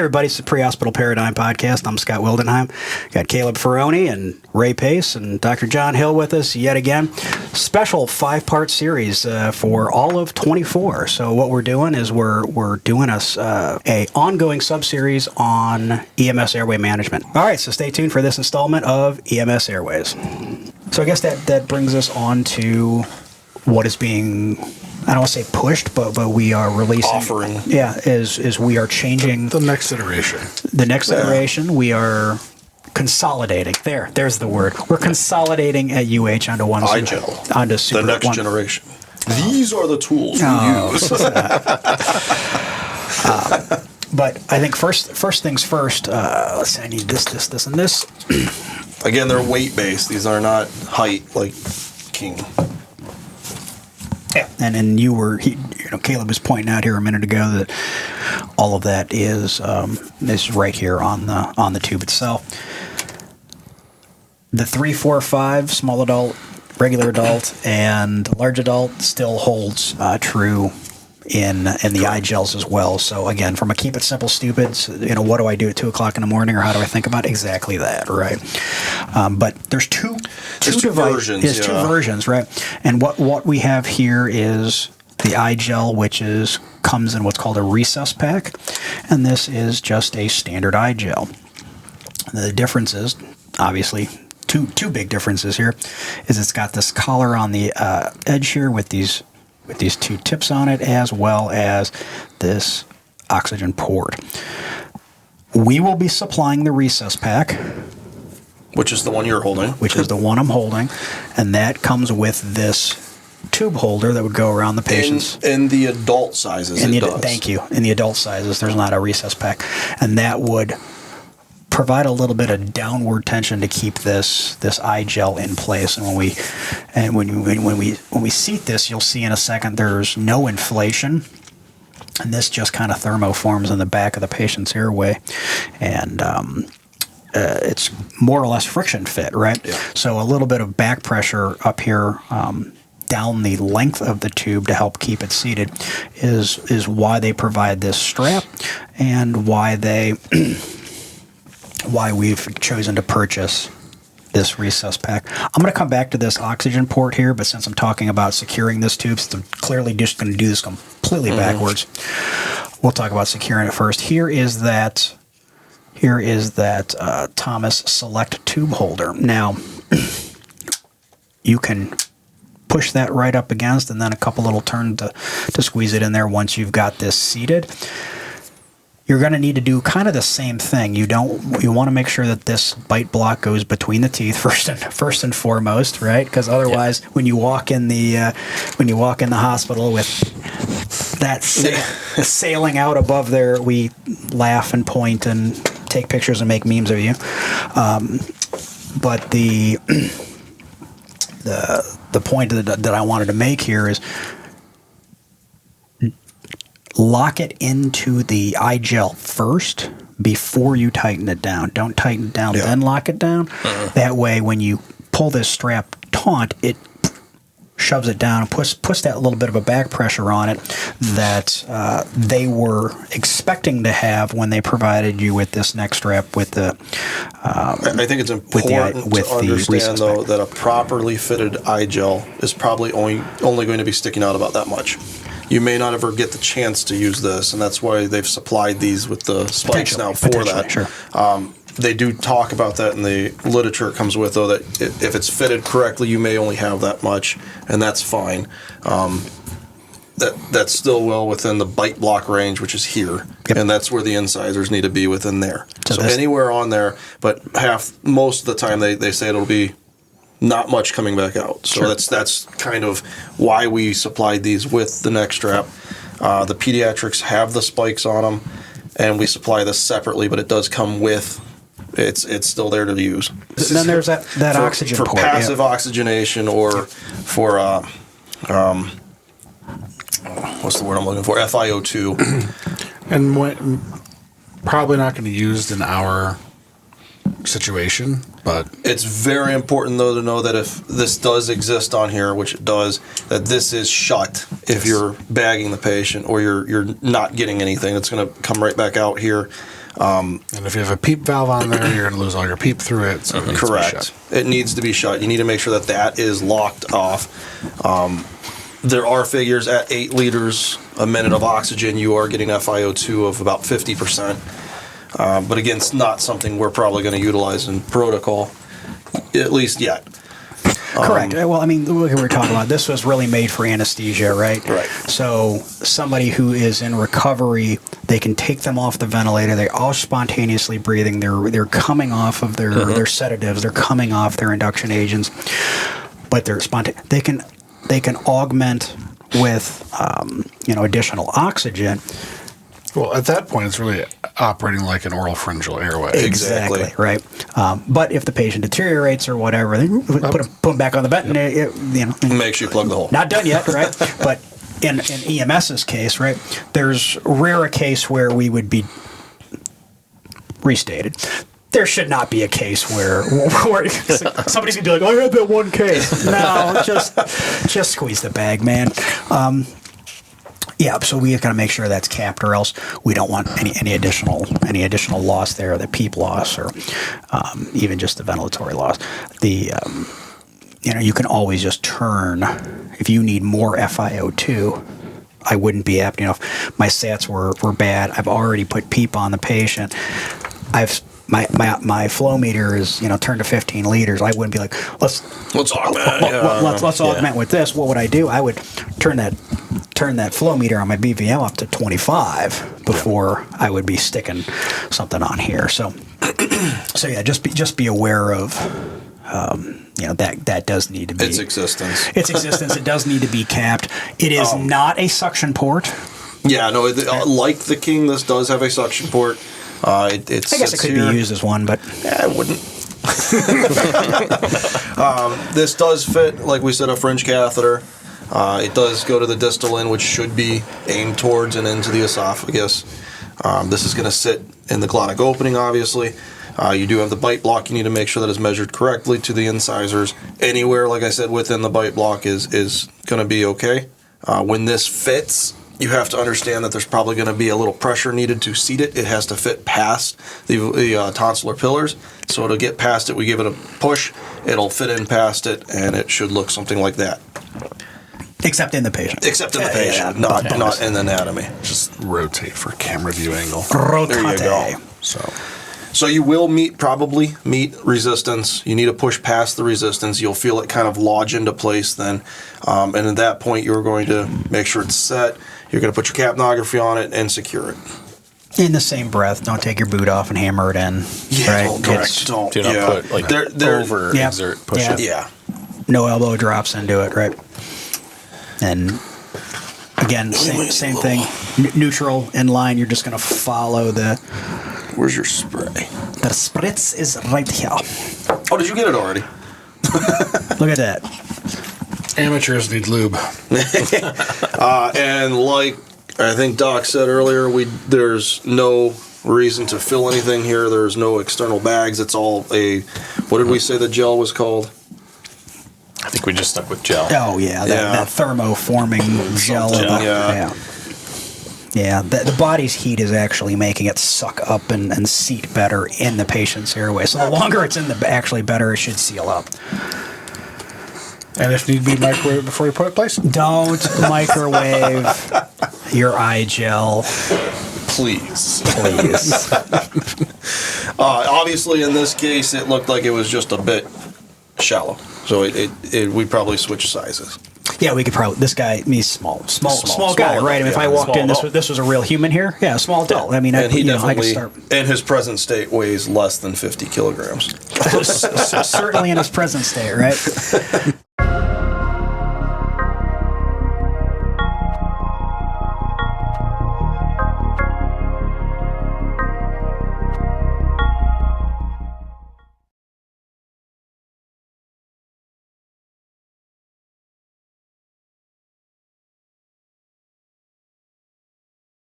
everybody. It's the Prehospital Paradigm Podcast. I'm Scott Wildenheim. Got Caleb Ferroni and Ray Pace and Dr. John Hill with us yet again. Special 5-part series for all of 24. So what we're doing is we're doing a ongoing sub-series on EMS airway management. All right, so stay tuned for this installment of EMS Airways. So I guess that brings us on to what is being, I don't want to say pushed, but we are releasing. Offering. Yeah, is we are changing. The next iteration. The next iteration, we are consolidating. There's the word. We're consolidating at UH onto one. iGel. Onto super. The next generation. These are the tools we use. But I think first things first, let's see, I need this, and this. Again, they're weight-based. These are not height like King. Yeah, and then Caleb was pointing out here a minute ago that all of that is right here on the tube itself. The 3, 4, 5 small adult, regular adult, and large adult still holds true in the iGels as well. So again, from a keep it simple, stupid, what do I do at 2 o'clock in the morning, or how do I think about exactly that, right? But there's two versions. There's two versions, right? And what we have here is the iGel, which comes in what's called a recess pack, and this is just a standard iGel. The difference is obviously two big differences here. Is it's got this collar on the edge here with these two tips on it, as well as this oxygen port. We will be supplying the recess pack, which is the one you're holding. Which is the one I'm holding, and that comes with this tube holder that would go around the patient's. In the adult sizes, Thank you. In the adult sizes, there's not a recess pack, and that would provide a little bit of downward tension to keep this iGel in place. And when we seat this, you'll see in a second there's no inflation, and this just kind of thermoforms in the back of the patient's airway, and it's more or less friction fit, right? Yeah. So a little bit of back pressure up here down the length of the tube to help keep it seated is why they provide this strap, and why we've chosen to purchase this recess pack. I'm going to come back to this oxygen port here, but since I'm talking about securing this tube, since I'm clearly just going to do this completely backwards, we'll talk about securing it first. Here is that Thomas Select tube holder. Now, you can push that right up against, and then a couple little turns to squeeze it in there once you've got this seated. You're going to need to do kind of the same thing. You want to make sure that this bite block goes between the teeth first and foremost, right? Because otherwise, when you walk in the hospital with that sailing out above there, we laugh and point and take pictures and make memes of you. But the point that I wanted to make here is, lock it into the iGel first before you tighten it down. Don't tighten it down, then lock it down. That way, when you pull this strap taut, it shoves it down and puts that little bit of a back pressure on it that they were expecting to have when they provided you with this neck strap with the. I think it's important to understand, though, that a properly fitted iGel is probably only going to be sticking out about that much. You may not ever get the chance to use this, and that's why they've supplied these with the spikes now for that. Sure. They do talk about that in the literature it comes with, though, that if it's fitted correctly, you may only have that much, and that's fine. That's still well within the bite block range, which is here, and that's where the incisors need to be within there. So anywhere on there, but most of the time they say it'll be not much coming back out. So that's kind of why we supplied these with the neck strap. The pediatrics have the spikes on them, and we supply this separately, but it does come with. It's still there to use. And then there's that oxygen port. For passive oxygenation, or for what's the word I'm looking for? FiO2. And probably not going to be used in our situation, but it's very important, though, to know that if this does exist on here, which it does, that this is shut if you're bagging the patient or you're not getting anything. It's going to come right back out here. And if you have a PEEP valve on there, you're going to lose all your PEEP through it. So it needs to be Correct. shut. It needs to be shut. You need to make sure that that is locked off. There are figures at 8 liters a minute of oxygen, you are getting FiO2 of about 50%. But again, it's not something we're probably going to utilize in protocol, at least yet. Correct. Well, I mean, look at what we're talking about. This was really made for anesthesia, right? Right. So somebody who is in recovery, they can take them off the ventilator. They're all spontaneously breathing. They're coming off of their sedatives. They're coming off their induction agents, but they're They can augment with additional oxygen. Well, at that point, it's really operating like an oral pharyngeal airway. Exactly. Right. But if the patient deteriorates or whatever, they put them back on the vent, and Make sure you plug the hole. not done yet, right? But in EMS's case, right, there's rare a case where we would be restated. There should not be a case where somebody's gonna be like, "I had that one case." No, just squeeze the bag, man. Yeah, so we got to make sure that's capped, or else we don't want any additional loss there, the PEEP loss, or even just the ventilatory loss. You can always just turn if you need more FiO2. I wouldn't be apt. My sats were bad. I've already put PEEP on the patient. My flow meter is turned to 15 liters. I wouldn't be like, let's augment. Let's augment with this. What would I do? I would turn that flow meter on my BVM up to 25 before I would be sticking something on here. So yeah, just be aware of that does need to be Its existence. It does need to be capped. It is not a suction port. Yeah, no. Like the King, this does have a suction port. I guess it could be used as one, but I wouldn't. This does fit, like we said, a fringe catheter. It does go to the distal end, which should be aimed towards and into the esophagus. This is going to sit in the glottic opening, obviously. You do have the bite block. You need to make sure that it's measured correctly to the incisors. Anywhere, like I said, within the bite block is going to be okay. When this fits, you have to understand that there's probably going to be a little pressure needed to seat it. It has to fit past the tonsillar pillars. So to get past it, we give it a push. It'll fit in past it, and it should look something like that. except in the patient. Except in the patient, not in the anatomy. Just rotate for camera view angle. Rotate. There you go. So you will probably meet resistance. You need to push past the resistance. You'll feel it kind of lodge into place then. And at that point, you're going to make sure it's set. You're going to put your capnography on it and secure it. In the same breath, don't take your boot off and hammer it in. Yeah, right? correct. Do not put like over exert, push it. Yeah. No elbow drops into it, right? And again, same thing. Neutral, in line, you're just going to follow the... Where's your spray? The spritz is right here. Oh, did you get it already? Look at that. Amateurs need lube. And like I think Doc said earlier, there's no reason to fill anything here. There's no external bags. It's all what did we say the gel was called? I think we just stuck with gel. Oh, yeah. That thermoforming gel. Yeah, the body's heat is actually making it suck up and seat better in the patient's airway. So the longer it's in actually better it should seal up. And if need be, microwave it before you put it in place? Don't microwave your eye gel. Please. Obviously, in this case, it looked like it was just a bit shallow. So we probably switch sizes. Yeah, we could probably. This guy, he's small guy, right? I mean, if I walked in, this was a real human here. Yeah, small adult. I mean, and he definitely, I could start. in his present state, weighs less than 50 kilograms. Certainly in his present state, right?